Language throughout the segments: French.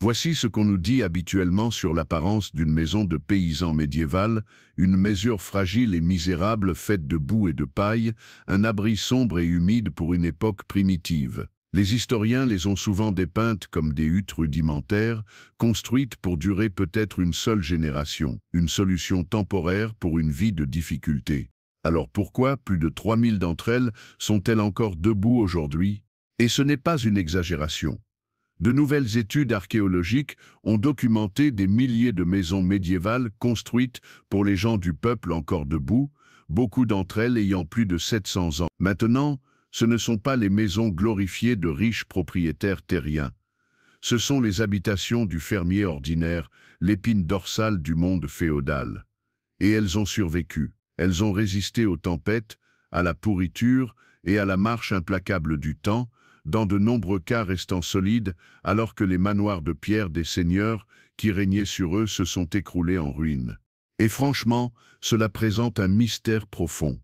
Voici ce qu'on nous dit habituellement sur l'apparence d'une maison de paysan médiévale, une mesure fragile et misérable faite de boue et de paille, un abri sombre et humide pour une époque primitive. Les historiens les ont souvent dépeintes comme des huttes rudimentaires, construites pour durer peut-être une seule génération, une solution temporaire pour une vie de difficulté. Alors pourquoi plus de 3000 d'entre elles sont-elles encore debout aujourd'hui? Et ce n'est pas une exagération. De nouvelles études archéologiques ont documenté des milliers de maisons médiévales construites pour les gens du peuple encore debout, beaucoup d'entre elles ayant plus de 700 ans. Maintenant, ce ne sont pas les maisons glorifiées de riches propriétaires terriens. Ce sont les habitations du fermier ordinaire, l'épine dorsale du monde féodal. Et elles ont survécu. Elles ont résisté aux tempêtes, à la pourriture et à la marche implacable du temps, dans de nombreux cas restant solides, alors que les manoirs de pierre des seigneurs qui régnaient sur eux se sont écroulés en ruines. Et franchement, cela présente un mystère profond.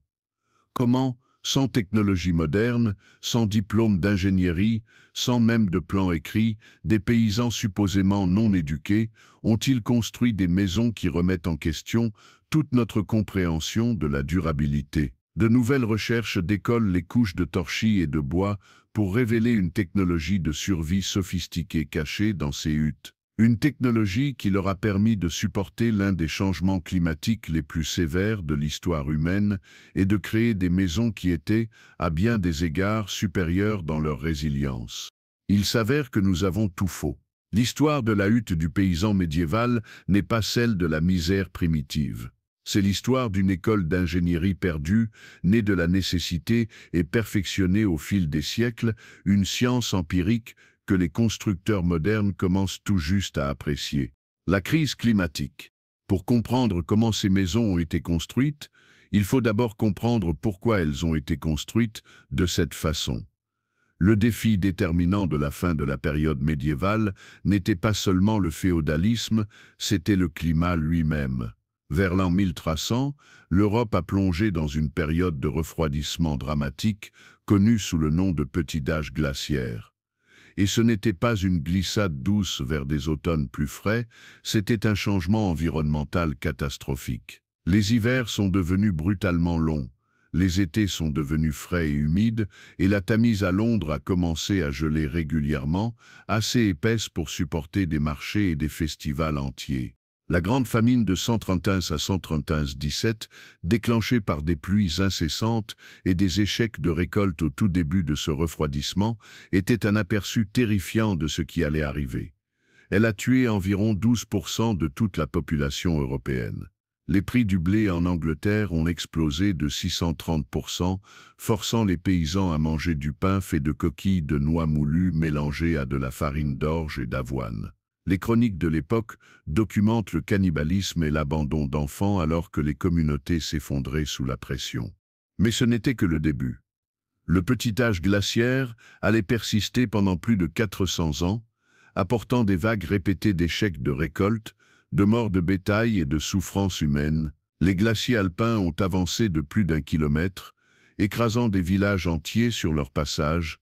Comment, sans technologie moderne, sans diplôme d'ingénierie, sans même de plan écrit, des paysans supposément non éduqués ont-ils construit des maisons qui remettent en question toute notre compréhension de la durabilité? De nouvelles recherches décollent les couches de torchis et de bois pour révéler une technologie de survie sophistiquée cachée dans ces huttes. Une technologie qui leur a permis de supporter l'un des changements climatiques les plus sévères de l'histoire humaine et de créer des maisons qui étaient, à bien des égards, supérieures dans leur résilience. Il s'avère que nous avons tout faux. L'histoire de la hutte du paysan médiéval n'est pas celle de la misère primitive. C'est l'histoire d'une école d'ingénierie perdue, née de la nécessité et perfectionnée au fil des siècles, une science empirique que les constructeurs modernes commencent tout juste à apprécier. La crise climatique. Pour comprendre comment ces maisons ont été construites, il faut d'abord comprendre pourquoi elles ont été construites de cette façon. Le défi déterminant de la fin de la période médiévale n'était pas seulement le féodalisme, c'était le climat lui-même. Vers l'an 1300, l'Europe a plongé dans une période de refroidissement dramatique, connue sous le nom de petit âge glaciaire. Et ce n'était pas une glissade douce vers des automnes plus frais, c'était un changement environnemental catastrophique. Les hivers sont devenus brutalement longs, les étés sont devenus frais et humides, et la Tamise à Londres a commencé à geler régulièrement, assez épaisse pour supporter des marchés et des festivals entiers. La grande famine de 131 à 131-17, déclenchée par des pluies incessantes et des échecs de récolte au tout début de ce refroidissement, était un aperçu terrifiant de ce qui allait arriver. Elle a tué environ 12% de toute la population européenne. Les prix du blé en Angleterre ont explosé de 630%, forçant les paysans à manger du pain fait de coquilles de noix moulues mélangées à de la farine d'orge et d'avoine. Les chroniques de l'époque documentent le cannibalisme et l'abandon d'enfants alors que les communautés s'effondraient sous la pression. Mais ce n'était que le début. Le petit âge glaciaire allait persister pendant plus de 400 ans, apportant des vagues répétées d'échecs de récolte, de morts de bétail et de souffrances humaines. Les glaciers alpins ont avancé de plus d'1 kilomètre, écrasant des villages entiers sur leur passage.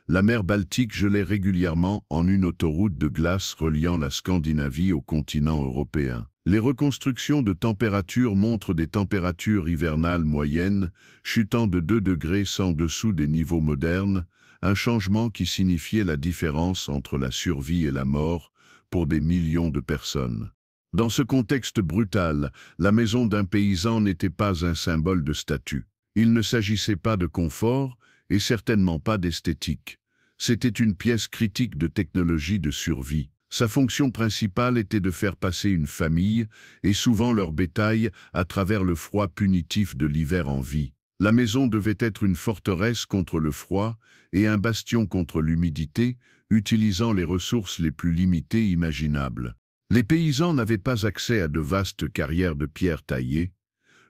La mer Baltique gelait régulièrement en une autoroute de glace reliant la Scandinavie au continent européen. Les reconstructions de température montrent des températures hivernales moyennes, chutant de 2 degrés en dessous des niveaux modernes, un changement qui signifiait la différence entre la survie et la mort pour des millions de personnes. Dans ce contexte brutal, la maison d'un paysan n'était pas un symbole de statut. Il ne s'agissait pas de confort, et certainement pas d'esthétique. C'était une pièce critique de technologie de survie. Sa fonction principale était de faire passer une famille, et souvent leur bétail, à travers le froid punitif de l'hiver en vie. La maison devait être une forteresse contre le froid et un bastion contre l'humidité, utilisant les ressources les plus limitées imaginables. Les paysans n'avaient pas accès à de vastes carrières de pierre taillées.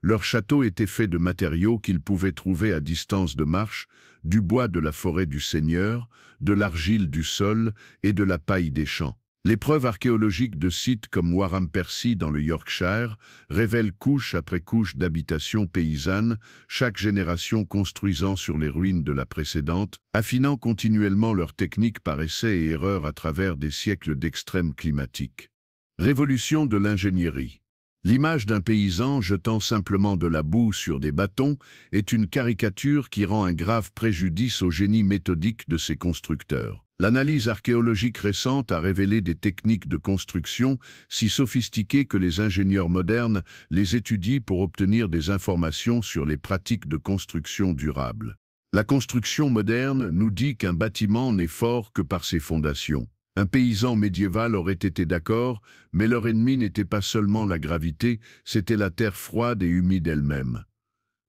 Leur château était fait de matériaux qu'ils pouvaient trouver à distance de marche, du bois de la forêt du Seigneur, de l'argile du sol et de la paille des champs. Les preuves archéologiques de sites comme Warham-Percy dans le Yorkshire révèlent couche après couche d'habitations paysannes, chaque génération construisant sur les ruines de la précédente, affinant continuellement leurs techniques par essais et erreurs à travers des siècles d'extrêmes climatiques. Révolution de l'ingénierie. L'image d'un paysan jetant simplement de la boue sur des bâtons est une caricature qui rend un grave préjudice au génie méthodique de ses constructeurs. L'analyse archéologique récente a révélé des techniques de construction si sophistiquées que les ingénieurs modernes les étudient pour obtenir des informations sur les pratiques de construction durable. La construction moderne nous dit qu'un bâtiment n'est fort que par ses fondations. Un paysan médiéval aurait été d'accord, mais leur ennemi n'était pas seulement la gravité, c'était la terre froide et humide elle-même.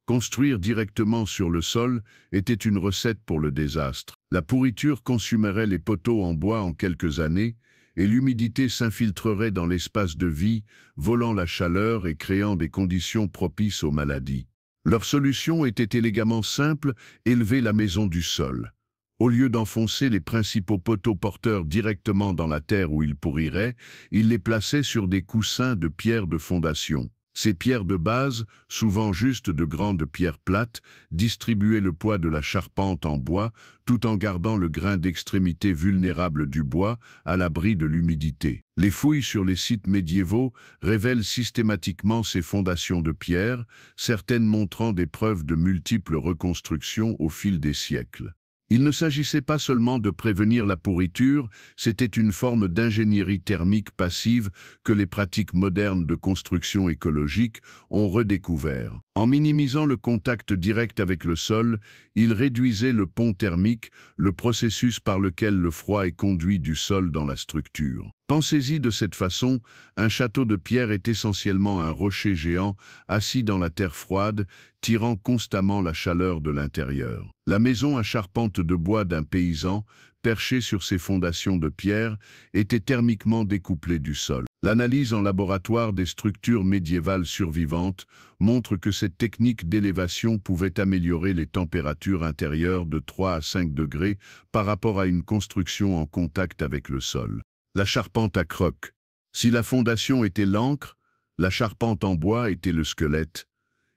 Construire directement sur le sol était une recette pour le désastre. La pourriture consumerait les poteaux en bois en quelques années, et l'humidité s'infiltrerait dans l'espace de vie, volant la chaleur et créant des conditions propices aux maladies. Leur solution était élégamment simple, élever la maison du sol. Au lieu d'enfoncer les principaux poteaux porteurs directement dans la terre où ils pourriraient, ils les plaçaient sur des coussins de pierres de fondation. Ces pierres de base, souvent juste de grandes pierres plates, distribuaient le poids de la charpente en bois, tout en gardant le grain d'extrémité vulnérable du bois à l'abri de l'humidité. Les fouilles sur les sites médiévaux révèlent systématiquement ces fondations de pierre, certaines montrant des preuves de multiples reconstructions au fil des siècles. Il ne s'agissait pas seulement de prévenir la pourriture, c'était une forme d'ingénierie thermique passive que les pratiques modernes de construction écologique ont redécouvert. En minimisant le contact direct avec le sol, ils réduisaient le pont thermique, le processus par lequel le froid est conduit du sol dans la structure. Pensez-y de cette façon, un château de pierre est essentiellement un rocher géant assis dans la terre froide, tirant constamment la chaleur de l'intérieur. La maison à charpente de bois d'un paysan, perchée sur ses fondations de pierre, était thermiquement découplée du sol. L'analyse en laboratoire des structures médiévales survivantes montre que cette technique d'élévation pouvait améliorer les températures intérieures de 3 à 5 degrés par rapport à une construction en contact avec le sol. La charpente à croc. Si la fondation était l'encre, la charpente en bois était le squelette.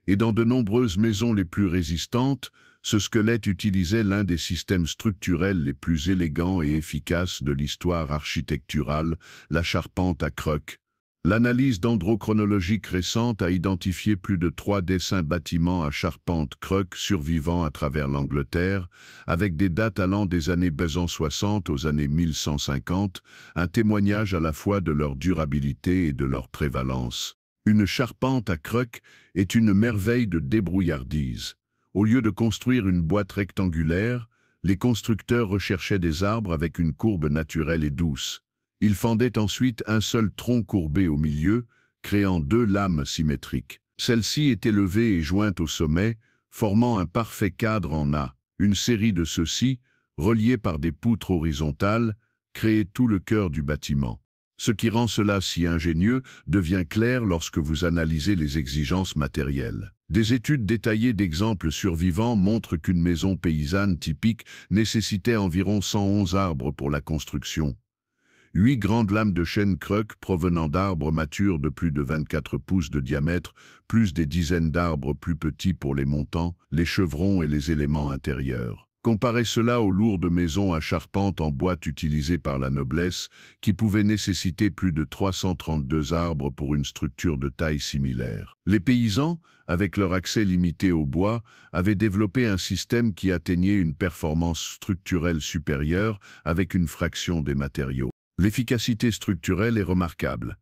Et dans de nombreuses maisons les plus résistantes, ce squelette utilisait l'un des systèmes structurels les plus élégants et efficaces de l'histoire architecturale, la charpente à croc. L'analyse dendrochronologique récente a identifié plus de 3 dessins bâtiments à charpente croc survivants à travers l'Angleterre, avec des dates allant des années 1260 aux années 1150, un témoignage à la fois de leur durabilité et de leur prévalence. Une charpente à croc est une merveille de débrouillardise. Au lieu de construire une boîte rectangulaire, les constructeurs recherchaient des arbres avec une courbe naturelle et douce. Ils fendaient ensuite un seul tronc courbé au milieu, créant 2 lames symétriques. Celles-ci étaient levées et jointes au sommet, formant un parfait cadre en A. Une série de ceux-ci, reliés par des poutres horizontales, créait tout le cœur du bâtiment. Ce qui rend cela si ingénieux devient clair lorsque vous analysez les exigences matérielles. Des études détaillées d'exemples survivants montrent qu'une maison paysanne typique nécessitait environ 111 arbres pour la construction. 8 grandes lames de chêne croc provenant d'arbres matures de plus de 24 pouces de diamètre, plus des dizaines d'arbres plus petits pour les montants, les chevrons et les éléments intérieurs. Comparez cela aux lourdes maisons à charpente en bois utilisées par la noblesse, qui pouvaient nécessiter plus de 332 arbres pour une structure de taille similaire. Les paysans, avec leur accès limité au bois, avaient développé un système qui atteignait une performance structurelle supérieure avec une fraction des matériaux. L'efficacité structurelle est remarquable.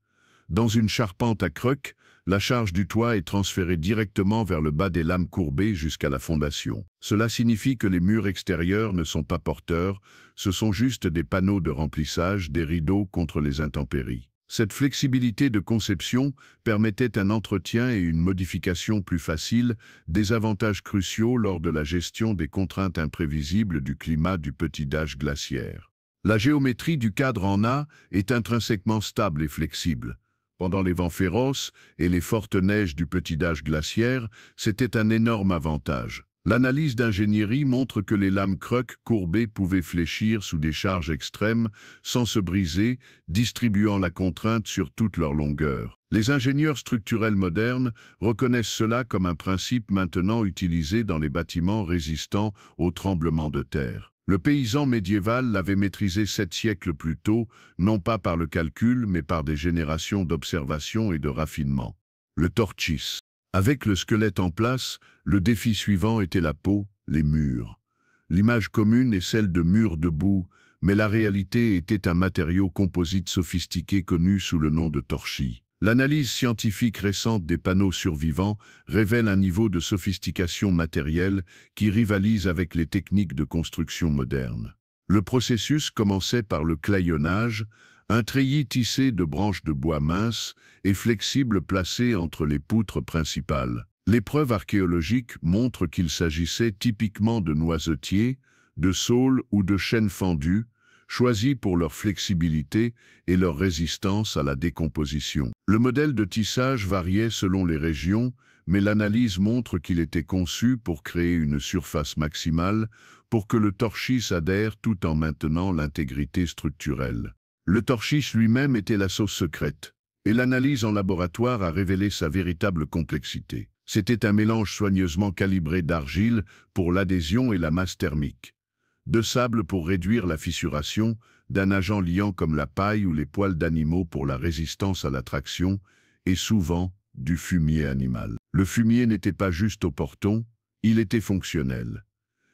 Dans une charpente à croc, la charge du toit est transférée directement vers le bas des lames courbées jusqu'à la fondation. Cela signifie que les murs extérieurs ne sont pas porteurs, ce sont juste des panneaux de remplissage, des rideaux contre les intempéries. Cette flexibilité de conception permettait un entretien et une modification plus faciles, des avantages cruciaux lors de la gestion des contraintes imprévisibles du climat du petit âge glaciaire. La géométrie du cadre en A est intrinsèquement stable et flexible. Pendant les vents féroces et les fortes neiges du petit âge glaciaire, c'était un énorme avantage. L'analyse d'ingénierie montre que les lames Krupp courbées pouvaient fléchir sous des charges extrêmes sans se briser, distribuant la contrainte sur toute leur longueur. Les ingénieurs structurels modernes reconnaissent cela comme un principe maintenant utilisé dans les bâtiments résistants aux tremblements de terre. Le paysan médiéval l'avait maîtrisé 7 siècles plus tôt, non pas par le calcul, mais par des générations d'observation et de raffinement. Le torchis. Avec le squelette en place, le défi suivant était la peau, les murs. L'image commune est celle de murs debout, mais la réalité était un matériau composite sophistiqué connu sous le nom de torchis. L'analyse scientifique récente des panneaux survivants révèle un niveau de sophistication matérielle qui rivalise avec les techniques de construction modernes. Le processus commençait par le claillonnage, un treillis tissé de branches de bois minces et flexibles placées entre les poutres principales. Les preuves archéologiques montrent qu'il s'agissait typiquement de noisetiers, de saules ou de chênes fendus, choisis pour leur flexibilité et leur résistance à la décomposition. Le modèle de tissage variait selon les régions, mais l'analyse montre qu'il était conçu pour créer une surface maximale pour que le torchis adhère tout en maintenant l'intégrité structurelle. Le torchis lui-même était la sauce secrète, et l'analyse en laboratoire a révélé sa véritable complexité. C'était un mélange soigneusement calibré d'argile pour l'adhésion et la masse thermique, de sable pour réduire la fissuration, d'un agent liant comme la paille ou les poils d'animaux pour la résistance à la traction, et souvent du fumier animal. Le fumier n'était pas juste au porton, il était fonctionnel.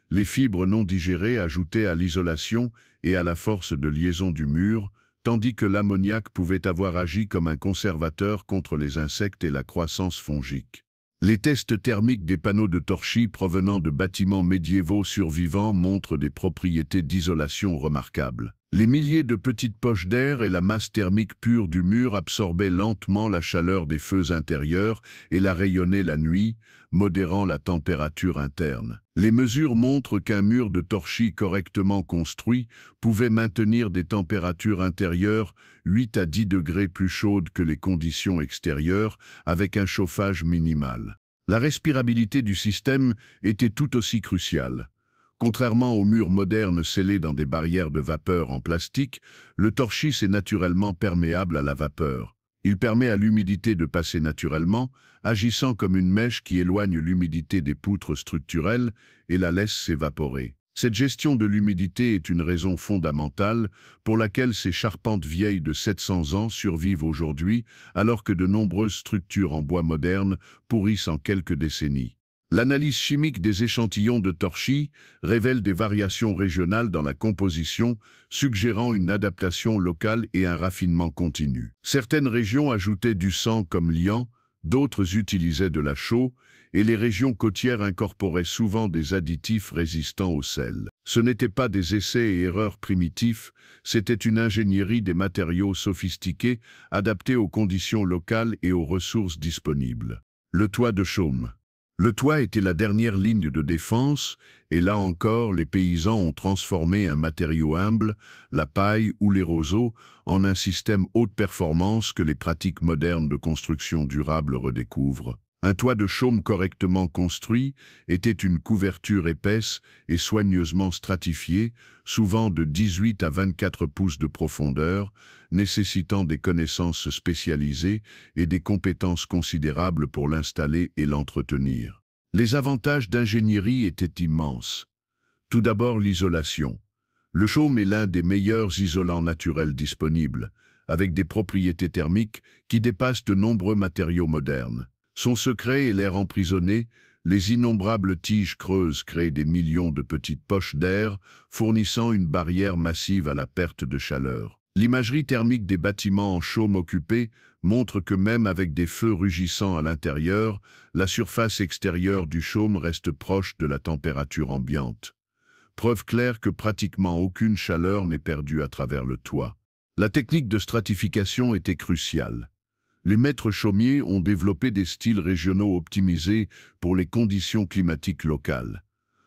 Les fibres non digérées ajoutaient à l'isolation et à la force de liaison du mur, tandis que l'ammoniac pouvait avoir agi comme un conservateur contre les insectes et la croissance fongique. Les tests thermiques des panneaux de torchis provenant de bâtiments médiévaux survivants montrent des propriétés d'isolation remarquables. Les milliers de petites poches d'air et la masse thermique pure du mur absorbaient lentement la chaleur des feux intérieurs et la rayonnaient la nuit, modérant la température interne. Les mesures montrent qu'un mur de torchis correctement construit pouvait maintenir des températures intérieures 8 à 10 degrés plus chaudes que les conditions extérieures, avec un chauffage minimal. La respirabilité du système était tout aussi cruciale. Contrairement aux murs modernes scellés dans des barrières de vapeur en plastique, le torchis est naturellement perméable à la vapeur. Il permet à l'humidité de passer naturellement, agissant comme une mèche qui éloigne l'humidité des poutres structurelles et la laisse s'évaporer. Cette gestion de l'humidité est une raison fondamentale pour laquelle ces charpentes vieilles de 700 ans survivent aujourd'hui, alors que de nombreuses structures en bois modernes pourrissent en quelques décennies. L'analyse chimique des échantillons de torchis révèle des variations régionales dans la composition, suggérant une adaptation locale et un raffinement continu. Certaines régions ajoutaient du sang comme liant, d'autres utilisaient de la chaux, et les régions côtières incorporaient souvent des additifs résistants au sel. Ce n'étaient pas des essais et erreurs primitifs, c'était une ingénierie des matériaux sophistiqués, adaptés aux conditions locales et aux ressources disponibles. Le toit de chaume. Le toit était la dernière ligne de défense, et là encore, les paysans ont transformé un matériau humble, la paille ou les roseaux, en un système haute performance que les pratiques modernes de construction durable redécouvrent. Un toit de chaume correctement construit était une couverture épaisse et soigneusement stratifiée, souvent de 18 à 24 pouces de profondeur, nécessitant des connaissances spécialisées et des compétences considérables pour l'installer et l'entretenir. Les avantages d'ingénierie étaient immenses. Tout d'abord l'isolation. Le chaume est l'un des meilleurs isolants naturels disponibles, avec des propriétés thermiques qui dépassent de nombreux matériaux modernes. Son secret est l'air emprisonné, les innombrables tiges creuses créent des millions de petites poches d'air, fournissant une barrière massive à la perte de chaleur. L'imagerie thermique des bâtiments en chaume occupés montre que même avec des feux rugissants à l'intérieur, la surface extérieure du chaume reste proche de la température ambiante. Preuve claire que pratiquement aucune chaleur n'est perdue à travers le toit. La technique de stratification était cruciale. Les maîtres chaumiers ont développé des styles régionaux optimisés pour les conditions climatiques locales.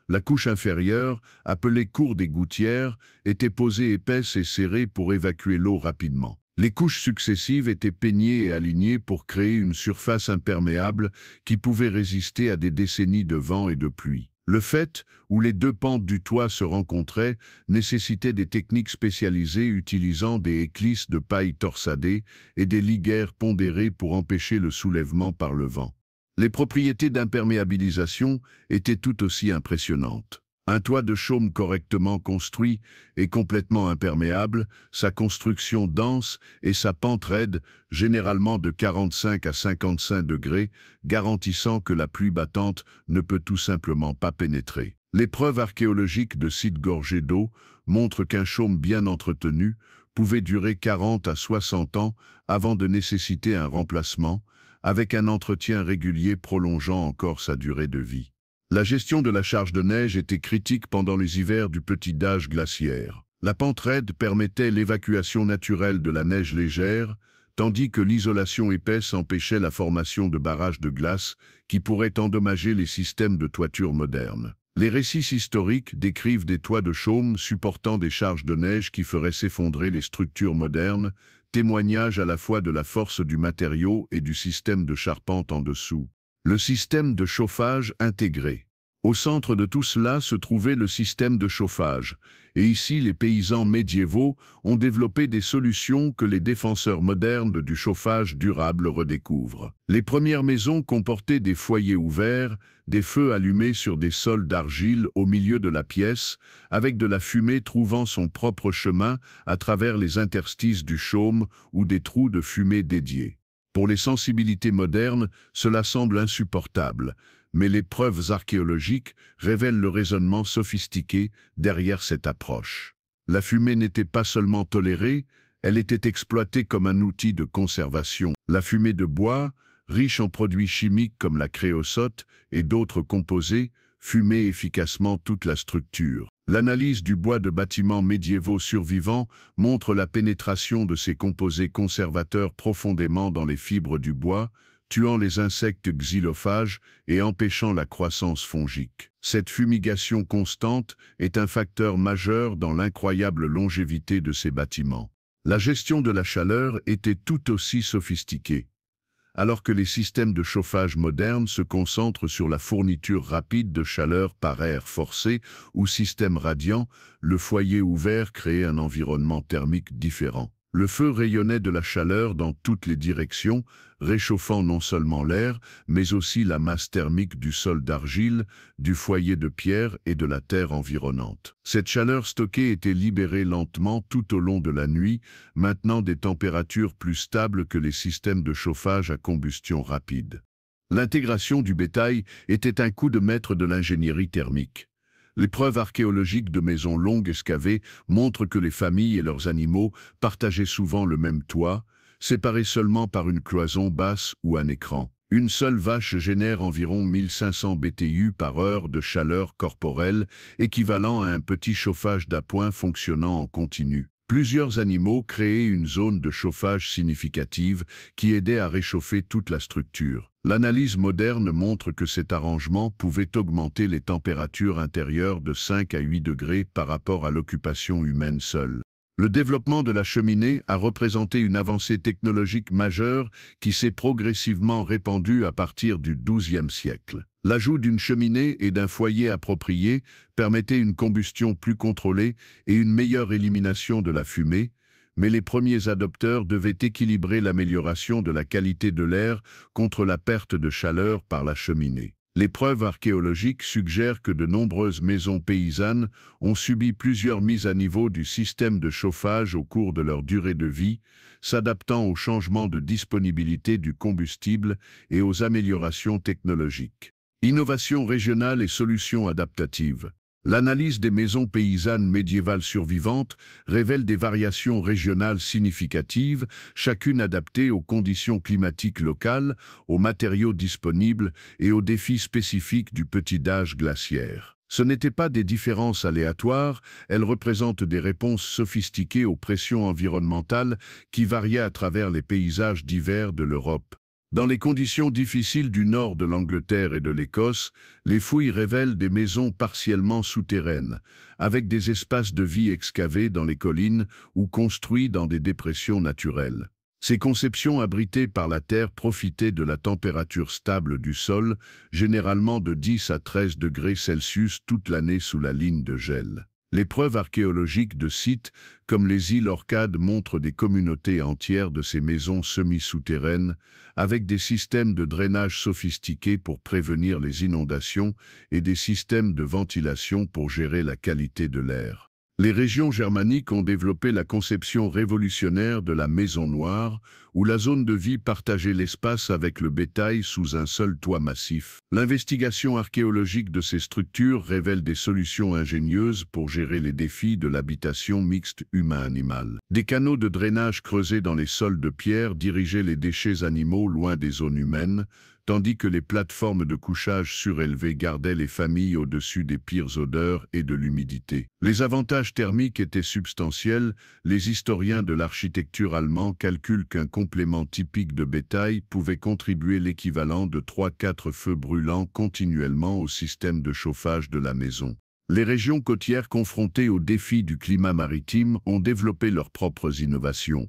La couche inférieure, appelée cour des gouttières, était posée épaisse et serrée pour évacuer l'eau rapidement. Les couches successives étaient peignées et alignées pour créer une surface imperméable qui pouvait résister à des décennies de vent et de pluie. Le fait où les deux pentes du toit se rencontraient nécessitait des techniques spécialisées utilisant des éclisses de paille torsadées et des ligueurs pondérées pour empêcher le soulèvement par le vent. Les propriétés d'imperméabilisation étaient tout aussi impressionnantes. Un toit de chaume correctement construit est complètement imperméable, sa construction dense et sa pente raide, généralement de 45 à 55 degrés, garantissant que la pluie battante ne peut tout simplement pas pénétrer. Les preuves archéologiques de sites gorgés d'eau montrent qu'un chaume bien entretenu pouvait durer 40 à 60 ans avant de nécessiter un remplacement, avec un entretien régulier prolongeant encore sa durée de vie. La gestion de la charge de neige était critique pendant les hivers du petit âge glaciaire. La pente raide permettait l'évacuation naturelle de la neige légère, tandis que l'isolation épaisse empêchait la formation de barrages de glace qui pourraient endommager les systèmes de toiture modernes. Les récits historiques décrivent des toits de chaume supportant des charges de neige qui feraient s'effondrer les structures modernes, témoignage à la fois de la force du matériau et du système de charpente en dessous. Le système de chauffage intégré. Au centre de tout cela se trouvait le système de chauffage, et ici les paysans médiévaux ont développé des solutions que les défenseurs modernes du chauffage durable redécouvrent. Les premières maisons comportaient des foyers ouverts, des feux allumés sur des sols d'argile au milieu de la pièce, avec de la fumée trouvant son propre chemin à travers les interstices du chaume ou des trous de fumée dédiés. Pour les sensibilités modernes, cela semble insupportable, mais les preuves archéologiques révèlent le raisonnement sophistiqué derrière cette approche. La fumée n'était pas seulement tolérée, elle était exploitée comme un outil de conservation. La fumée de bois, riche en produits chimiques comme la créosote et d'autres composés, fumait efficacement toute la structure. L'analyse du bois de bâtiments médiévaux survivants montre la pénétration de ces composés conservateurs profondément dans les fibres du bois, tuant les insectes xylophages et empêchant la croissance fongique. Cette fumigation constante est un facteur majeur dans l'incroyable longévité de ces bâtiments. La gestion de la chaleur était tout aussi sophistiquée. Alors que les systèmes de chauffage modernes se concentrent sur la fourniture rapide de chaleur par air forcé ou système radiant, le foyer ouvert créait un environnement thermique différent. Le feu rayonnait de la chaleur dans toutes les directions, réchauffant non seulement l'air, mais aussi la masse thermique du sol d'argile, du foyer de pierre et de la terre environnante. Cette chaleur stockée était libérée lentement tout au long de la nuit, maintenant des températures plus stables que les systèmes de chauffage à combustion rapide. L'intégration du bétail était un coup de maître de l'ingénierie thermique. Les preuves archéologiques de maisons longues excavées montrent que les familles et leurs animaux partageaient souvent le même toit, séparés seulement par une cloison basse ou un écran. Une seule vache génère environ 1500 BTU par heure de chaleur corporelle, équivalent à un petit chauffage d'appoint fonctionnant en continu. Plusieurs animaux créaient une zone de chauffage significative qui aidait à réchauffer toute la structure. L'analyse moderne montre que cet arrangement pouvait augmenter les températures intérieures de 5 à 8 degrés par rapport à l'occupation humaine seule. Le développement de la cheminée a représenté une avancée technologique majeure qui s'est progressivement répandue à partir du XIIe siècle. L'ajout d'une cheminée et d'un foyer approprié permettait une combustion plus contrôlée et une meilleure élimination de la fumée, mais les premiers adopteurs devaient équilibrer l'amélioration de la qualité de l'air contre la perte de chaleur par la cheminée. Les preuves archéologiques suggèrent que de nombreuses maisons paysannes ont subi plusieurs mises à niveau du système de chauffage au cours de leur durée de vie, s'adaptant aux changements de disponibilité du combustible et aux améliorations technologiques. Innovation régionale et solutions adaptatives. L'analyse des maisons paysannes médiévales survivantes révèle des variations régionales significatives, chacune adaptée aux conditions climatiques locales, aux matériaux disponibles et aux défis spécifiques du petit âge glaciaire. Ce n'étaient pas des différences aléatoires, elles représentent des réponses sophistiquées aux pressions environnementales qui variaient à travers les paysages divers de l'Europe. Dans les conditions difficiles du nord de l'Angleterre et de l'Écosse, les fouilles révèlent des maisons partiellement souterraines, avec des espaces de vie excavés dans les collines ou construits dans des dépressions naturelles. Ces conceptions abritées par la terre profitaient de la température stable du sol, généralement de 10 à 13 degrés Celsius toute l'année sous la ligne de gel. Les preuves archéologiques de sites, comme les îles Orcades, montrent des communautés entières de ces maisons semi-souterraines, avec des systèmes de drainage sophistiqués pour prévenir les inondations et des systèmes de ventilation pour gérer la qualité de l'air. Les régions germaniques ont développé la conception révolutionnaire de la maison noire, où la zone de vie partageait l'espace avec le bétail sous un seul toit massif. L'investigation archéologique de ces structures révèle des solutions ingénieuses pour gérer les défis de l'habitation mixte humain-animal. Des canaux de drainage creusés dans les sols de pierre dirigeaient les déchets animaux loin des zones humaines, tandis que les plateformes de couchage surélevées gardaient les familles au-dessus des pires odeurs et de l'humidité. Les avantages thermiques étaient substantiels. Les historiens de l'architecture allemands calculent qu'un complément typique de bétail pouvait contribuer l'équivalent de 3-4 feux brûlants continuellement au système de chauffage de la maison. Les régions côtières confrontées aux défis du climat maritime ont développé leurs propres innovations.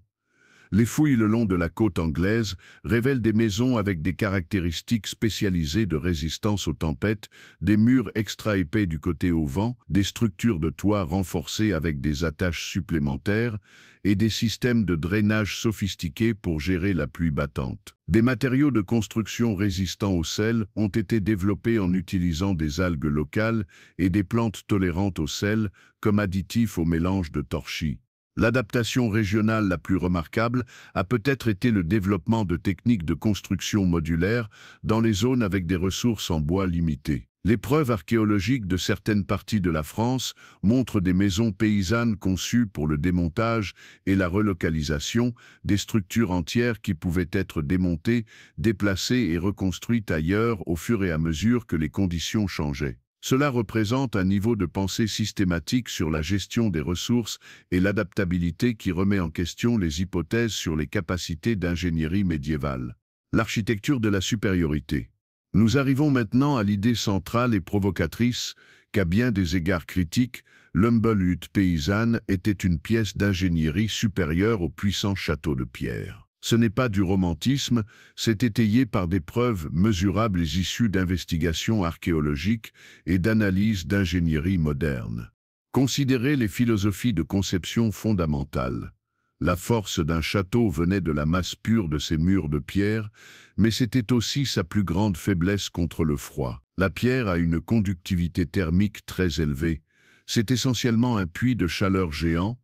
Les fouilles le long de la côte anglaise révèlent des maisons avec des caractéristiques spécialisées de résistance aux tempêtes, des murs extra épais du côté au vent, des structures de toit renforcées avec des attaches supplémentaires et des systèmes de drainage sophistiqués pour gérer la pluie battante. Des matériaux de construction résistants au sel ont été développés en utilisant des algues locales et des plantes tolérantes au sel comme additifs au mélange de torchis. L'adaptation régionale la plus remarquable a peut-être été le développement de techniques de construction modulaire dans les zones avec des ressources en bois limitées. Les preuves archéologiques de certaines parties de la France montrent des maisons paysannes conçues pour le démontage et la relocalisation, des structures entières qui pouvaient être démontées, déplacées et reconstruites ailleurs au fur et à mesure que les conditions changeaient. Cela représente un niveau de pensée systématique sur la gestion des ressources et l'adaptabilité qui remet en question les hypothèses sur les capacités d'ingénierie médiévale. L'architecture de la supériorité. Nous arrivons maintenant à l'idée centrale et provocatrice qu'à bien des égards critiques, l'humble hutte paysanne était une pièce d'ingénierie supérieure au puissant château de pierre. Ce n'est pas du romantisme, c'est étayé par des preuves mesurables issues d'investigations archéologiques et d'analyses d'ingénierie moderne. Considérez les philosophies de conception fondamentales. La force d'un château venait de la masse pure de ses murs de pierre, mais c'était aussi sa plus grande faiblesse contre le froid. La pierre a une conductivité thermique très élevée. C'est essentiellement un puits de chaleur géant,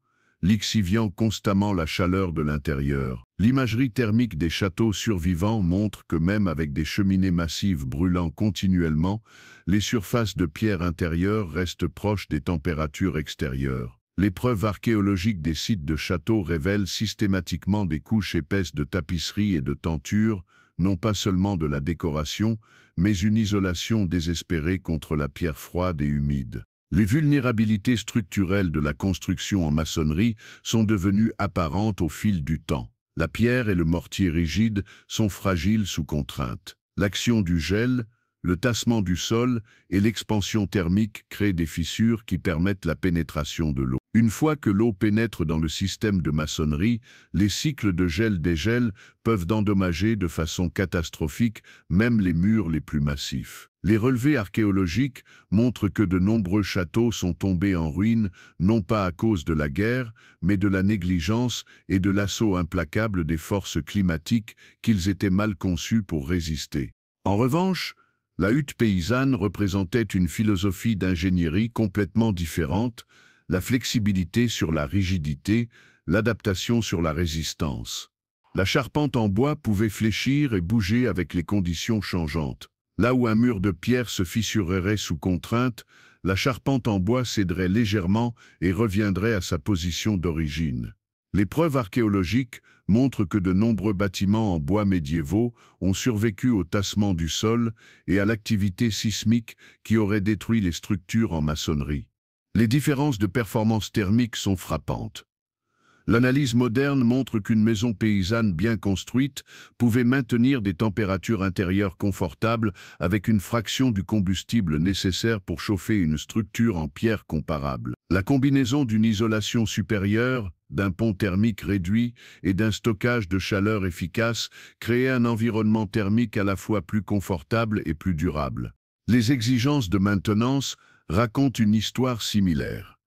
lixiviant constamment la chaleur de l'intérieur. L'imagerie thermique des châteaux survivants montre que même avec des cheminées massives brûlant continuellement, les surfaces de pierre intérieures restent proches des températures extérieures. Les preuves archéologiques des sites de châteaux révèlent systématiquement des couches épaisses de tapisserie et de tentures, non pas seulement de la décoration, mais une isolation désespérée contre la pierre froide et humide. Les vulnérabilités structurelles de la construction en maçonnerie sont devenues apparentes au fil du temps. La pierre et le mortier rigide sont fragiles sous contrainte. L'action du gel, le tassement du sol et l'expansion thermique créent des fissures qui permettent la pénétration de l'eau. Une fois que l'eau pénètre dans le système de maçonnerie, les cycles de gel-dégel peuvent endommager de façon catastrophique même les murs les plus massifs. Les relevés archéologiques montrent que de nombreux châteaux sont tombés en ruine, non pas à cause de la guerre, mais de la négligence et de l'assaut implacable des forces climatiques qu'ils étaient mal conçus pour résister. En revanche, la hutte paysanne représentait une philosophie d'ingénierie complètement différente, la flexibilité sur la rigidité, l'adaptation sur la résistance. La charpente en bois pouvait fléchir et bouger avec les conditions changeantes. Là où un mur de pierre se fissurerait sous contrainte, la charpente en bois céderait légèrement et reviendrait à sa position d'origine. Les preuves archéologiques montrent que de nombreux bâtiments en bois médiévaux ont survécu au tassement du sol et à l'activité sismique qui aurait détruit les structures en maçonnerie. Les différences de performance thermique sont frappantes. L'analyse moderne montre qu'une maison paysanne bien construite pouvait maintenir des températures intérieures confortables avec une fraction du combustible nécessaire pour chauffer une structure en pierre comparable. La combinaison d'une isolation supérieure d'un pont thermique réduit et d'un stockage de chaleur efficace créaient un environnement thermique à la fois plus confortable et plus durable. Les exigences de maintenance racontent une histoire similaire.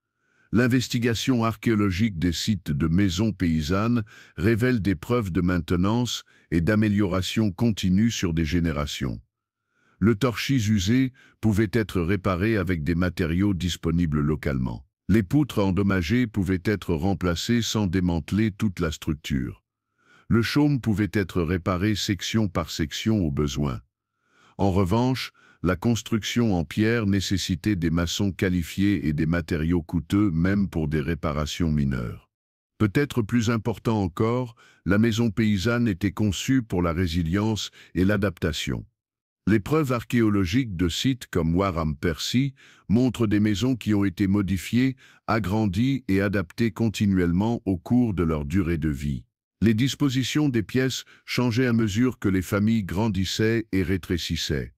L'investigation archéologique des sites de maisons paysannes révèle des preuves de maintenance et d'amélioration continue sur des générations. Le torchis usé pouvait être réparé avec des matériaux disponibles localement. Les poutres endommagées pouvaient être remplacées sans démanteler toute la structure. Le chaume pouvait être réparé section par section au besoin. En revanche, la construction en pierre nécessitait des maçons qualifiés et des matériaux coûteux même pour des réparations mineures. Peut-être plus important encore, la maison paysanne était conçue pour la résilience et l'adaptation. Les preuves archéologiques de sites comme Warham Percy montrent des maisons qui ont été modifiées, agrandies et adaptées continuellement au cours de leur durée de vie. Les dispositions des pièces changeaient à mesure que les familles grandissaient et rétrécissaient.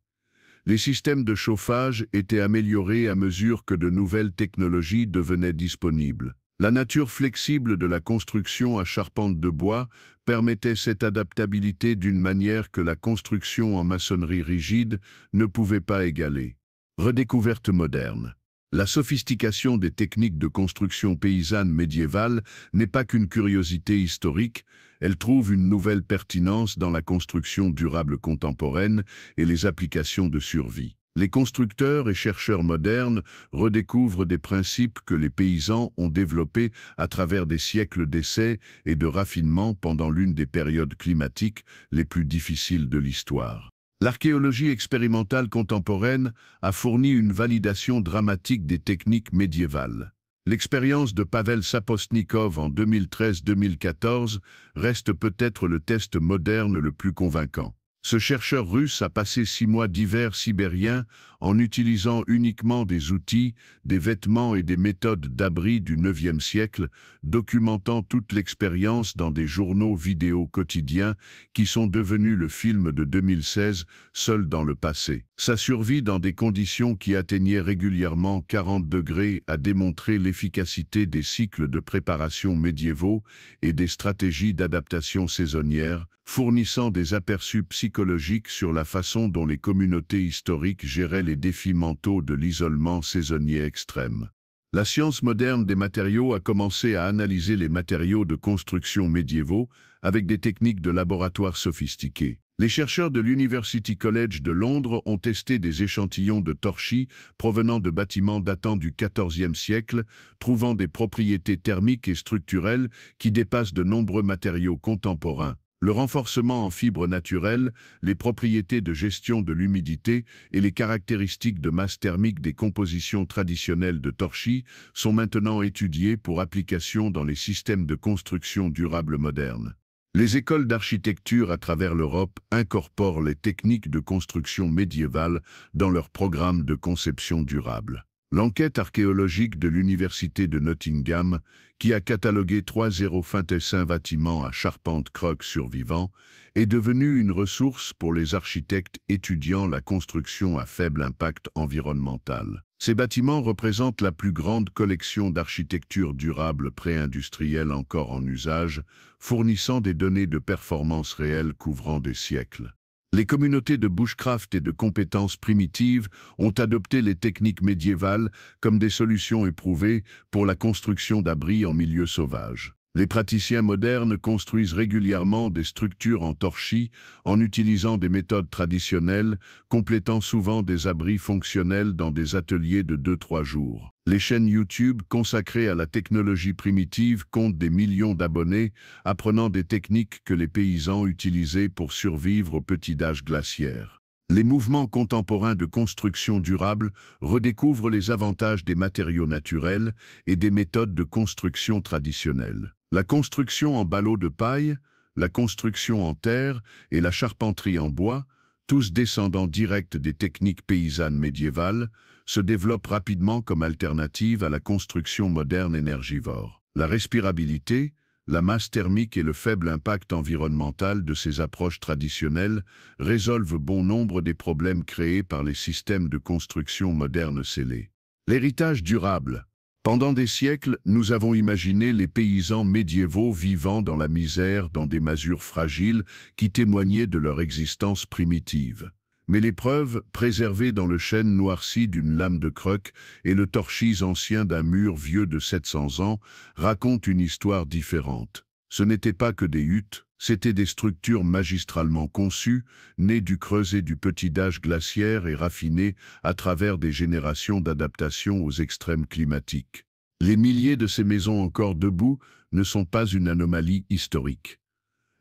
Les systèmes de chauffage étaient améliorés à mesure que de nouvelles technologies devenaient disponibles. La nature flexible de la construction à charpente de bois permettait cette adaptabilité d'une manière que la construction en maçonnerie rigide ne pouvait pas égaler. Redécouverte moderne. La sophistication des techniques de construction paysanne médiévale n'est pas qu'une curiosité historique, elle trouve une nouvelle pertinence dans la construction durable contemporaine et les applications de survie. Les constructeurs et chercheurs modernes redécouvrent des principes que les paysans ont développés à travers des siècles d'essais et de raffinement pendant l'une des périodes climatiques les plus difficiles de l'histoire. L'archéologie expérimentale contemporaine a fourni une validation dramatique des techniques médiévales. L'expérience de Pavel Sapostnikov en 2013-2014 reste peut-être le test moderne le plus convaincant. Ce chercheur russe a passé 6 mois d'hiver sibérien en utilisant uniquement des outils, des vêtements et des méthodes d'abri du IXe siècle, documentant toute l'expérience dans des journaux vidéo quotidiens qui sont devenus le film de 2016, Seul dans le passé. Sa survie dans des conditions qui atteignaient régulièrement 40 degrés a démontré l'efficacité des cycles de préparation médiévaux et des stratégies d'adaptation saisonnières, fournissant des aperçus psychologiques sur la façon dont les communautés historiques géraient les défis mentaux de l'isolement saisonnier extrême. La science moderne des matériaux a commencé à analyser les matériaux de construction médiévaux avec des techniques de laboratoire sophistiquées. Les chercheurs de l'University College de Londres ont testé des échantillons de torchis provenant de bâtiments datant du XIVe siècle, trouvant des propriétés thermiques et structurelles qui dépassent de nombreux matériaux contemporains. Le renforcement en fibres naturelles, les propriétés de gestion de l'humidité et les caractéristiques de masse thermique des compositions traditionnelles de torchis sont maintenant étudiés pour application dans les systèmes de construction durable modernes. Les écoles d'architecture à travers l'Europe incorporent les techniques de construction médiévale dans leurs programmes de conception durable. L'enquête archéologique de l'Université de Nottingham, qui a catalogué 3,5 bâtiments à charpente croque survivants, est devenue une ressource pour les architectes étudiant la construction à faible impact environnemental. Ces bâtiments représentent la plus grande collection d'architecture durable pré-industrielle encore en usage, fournissant des données de performance réelles couvrant des siècles. Les communautés de bushcraft et de compétences primitives ont adopté les techniques médiévales comme des solutions éprouvées pour la construction d'abris en milieu sauvage. Les praticiens modernes construisent régulièrement des structures en torchis en utilisant des méthodes traditionnelles, complétant souvent des abris fonctionnels dans des ateliers de 2-3 jours. Les chaînes YouTube consacrées à la technologie primitive comptent des millions d'abonnés, apprenant des techniques que les paysans utilisaient pour survivre au petit âge glaciaire. Les mouvements contemporains de construction durable redécouvrent les avantages des matériaux naturels et des méthodes de construction traditionnelles. La construction en ballots de paille, la construction en terre et la charpenterie en bois, tous descendants directs des techniques paysannes médiévales, se développent rapidement comme alternative à la construction moderne énergivore. La respirabilité, la masse thermique et le faible impact environnemental de ces approches traditionnelles résolvent bon nombre des problèmes créés par les systèmes de construction modernes scellés. L'héritage durable. Pendant des siècles, nous avons imaginé les paysans médiévaux vivant dans la misère, dans des masures fragiles qui témoignaient de leur existence primitive. Mais les preuves, préservées dans le chêne noirci d'une lame de croc et le torchis ancien d'un mur vieux de 700 ans, racontent une histoire différente. Ce n'étaient pas que des huttes, c'étaient des structures magistralement conçues, nées du creuset du petit âge glaciaire et raffinées à travers des générations d'adaptation aux extrêmes climatiques. Les milliers de ces maisons encore debout ne sont pas une anomalie historique.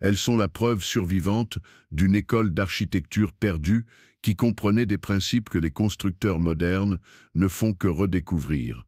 Elles sont la preuve survivante d'une école d'architecture perdue qui comprenait des principes que les constructeurs modernes ne font que redécouvrir.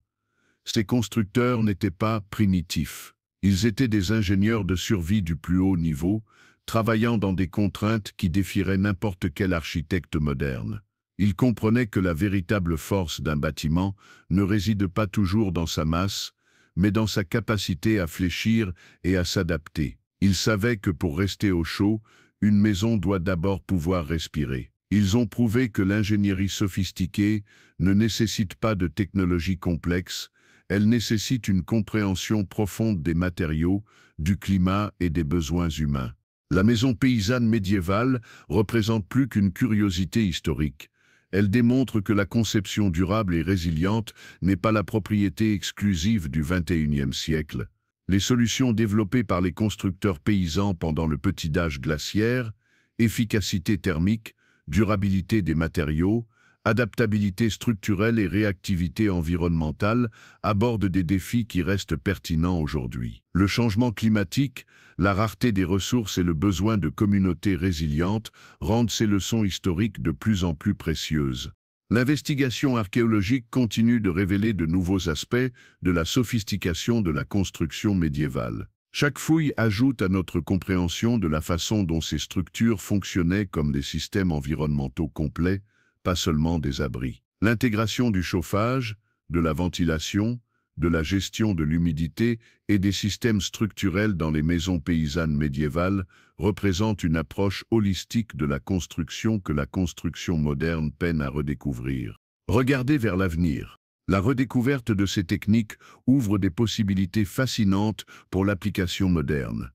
Ces constructeurs n'étaient pas primitifs. Ils étaient des ingénieurs de survie du plus haut niveau, travaillant dans des contraintes qui défieraient n'importe quel architecte moderne. Ils comprenaient que la véritable force d'un bâtiment ne réside pas toujours dans sa masse, mais dans sa capacité à fléchir et à s'adapter. Ils savaient que pour rester au chaud, une maison doit d'abord pouvoir respirer. Ils ont prouvé que l'ingénierie sophistiquée ne nécessite pas de technologie complexe, elle nécessite une compréhension profonde des matériaux, du climat et des besoins humains. La maison paysanne médiévale représente plus qu'une curiosité historique. Elle démontre que la conception durable et résiliente n'est pas la propriété exclusive du XXIe siècle. Les solutions développées par les constructeurs paysans pendant le petit âge glaciaire, efficacité thermique, durabilité des matériaux, adaptabilité structurelle et réactivité environnementale abordent des défis qui restent pertinents aujourd'hui. Le changement climatique, la rareté des ressources et le besoin de communautés résilientes rendent ces leçons historiques de plus en plus précieuses. L'investigation archéologique continue de révéler de nouveaux aspects de la sophistication de la construction médiévale. Chaque fouille ajoute à notre compréhension de la façon dont ces structures fonctionnaient comme des systèmes environnementaux complets, pas seulement des abris. L'intégration du chauffage, de la ventilation, de la gestion de l'humidité et des systèmes structurels dans les maisons paysannes médiévales représente une approche holistique de la construction que la construction moderne peine à redécouvrir. Regardez vers l'avenir. La redécouverte de ces techniques ouvre des possibilités fascinantes pour l'application moderne.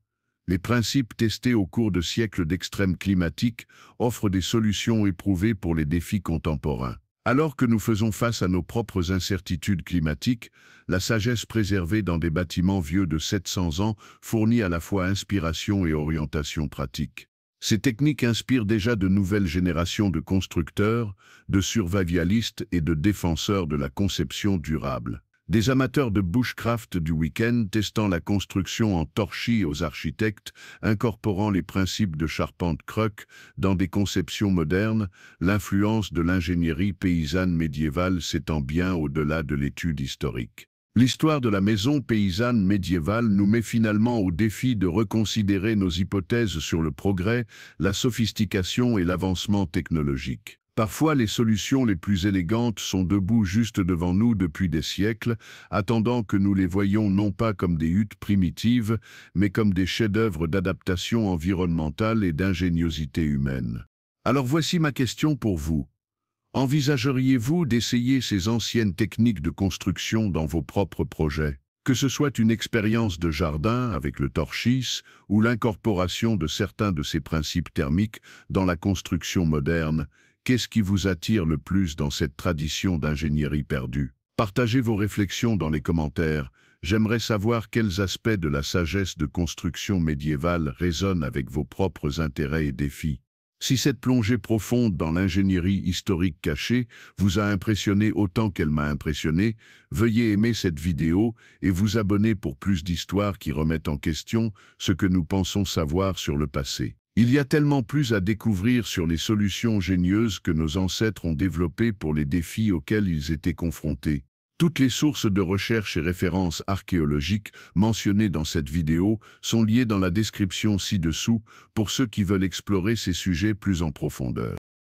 Les principes testés au cours de siècles d'extrêmes climatiques offrent des solutions éprouvées pour les défis contemporains. Alors que nous faisons face à nos propres incertitudes climatiques, la sagesse préservée dans des bâtiments vieux de 700 ans fournit à la fois inspiration et orientation pratique. Ces techniques inspirent déjà de nouvelles générations de constructeurs, de survivalistes et de défenseurs de la conception durable. Des amateurs de bushcraft du week-end testant la construction en torchis aux architectes, incorporant les principes de charpente croc dans des conceptions modernes, l'influence de l'ingénierie paysanne médiévale s'étend bien au-delà de l'étude historique. L'histoire de la maison paysanne médiévale nous met finalement au défi de reconsidérer nos hypothèses sur le progrès, la sophistication et l'avancement technologique. Parfois, les solutions les plus élégantes sont debout juste devant nous depuis des siècles, attendant que nous les voyions non pas comme des huttes primitives, mais comme des chefs-d'œuvre d'adaptation environnementale et d'ingéniosité humaine. Alors voici ma question pour vous. Envisageriez-vous d'essayer ces anciennes techniques de construction dans vos propres projets? Que ce soit une expérience de jardin avec le torchis ou l'incorporation de certains de ces principes thermiques dans la construction moderne, qu'est-ce qui vous attire le plus dans cette tradition d'ingénierie perdue? Partagez vos réflexions dans les commentaires. J'aimerais savoir quels aspects de la sagesse de construction médiévale résonnent avec vos propres intérêts et défis. Si cette plongée profonde dans l'ingénierie historique cachée vous a impressionné autant qu'elle m'a impressionné, veuillez aimer cette vidéo et vous abonner pour plus d'histoires qui remettent en question ce que nous pensons savoir sur le passé. Il y a tellement plus à découvrir sur les solutions ingénieuses que nos ancêtres ont développées pour les défis auxquels ils étaient confrontés. Toutes les sources de recherche et références archéologiques mentionnées dans cette vidéo sont liées dans la description ci-dessous pour ceux qui veulent explorer ces sujets plus en profondeur.